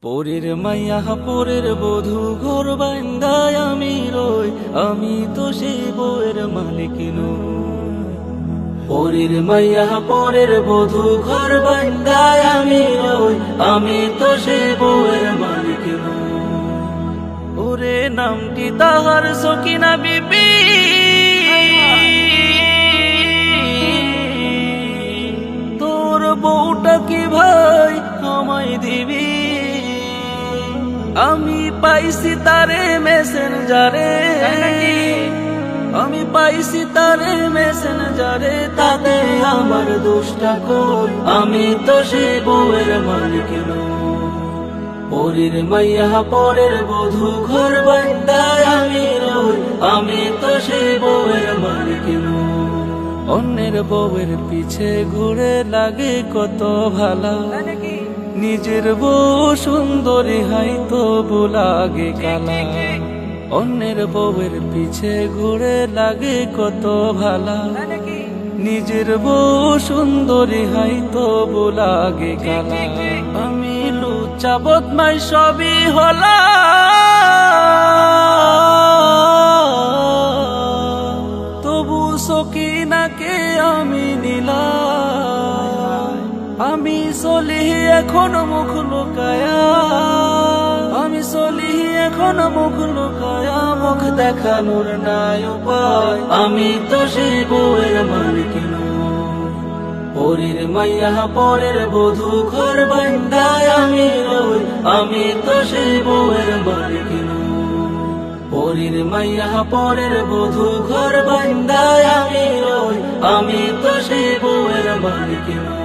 পরের মাইয়া পরের বধূ ঘর বান্দায় আমি রই, আমি তো সেই বউয়ের মালিক নই। পরের মাইয়া পরের বধূ ঘর বান্দায় আমি রই, আমি তো সেই বউয়ের মালিক নই। ওরে নামটি তাহার সকিনা বিবি, তোর বউটা কি ভাই আমায় দিবি? আমি পাইছি তারে মেসেঞ্জারে, আমি পাইছি তারে মেসেঞ্জারে, তাতে আমার দোষটা কই? আমি তো সে বউয়ের মালিক নই। পরের মাইয়া পরের বধূ ঘর বান্দায় আমি রই, আমি তো সে বউয়ের মালিক নই। অন্যের বউয়ের পিছে ঘুরে লাগে কত ভালা, নিজের বউ সুন্দরী হাই তো লাগে কালা। অন্যের বউয়ের পিছে ঘুরে লাগে কত ভালা, নিজের বউ সুন্দরী হাই তো লাগে কালা। আমি লুচ্চা বদমাই সবই হলা, তবু সকিনাকে আমি নিলাম। আমি চলি এখন মুখ লুকায়া, আমি চলি এখন মুখ লুকায়া, মুখ দেখানোর নাই উপায়। আমি তো সেই বউয়ের মালিক নই। পরের মাইয়া পরের বধূ ঘর বান্দায় আমি রই, আমি তো সেই বউয়ের মালিক নই। পরের মাইয়া পরের বধূ ঘর বান্দায় আমি রই, আমি তো সেই বউয়ের মালিক নই।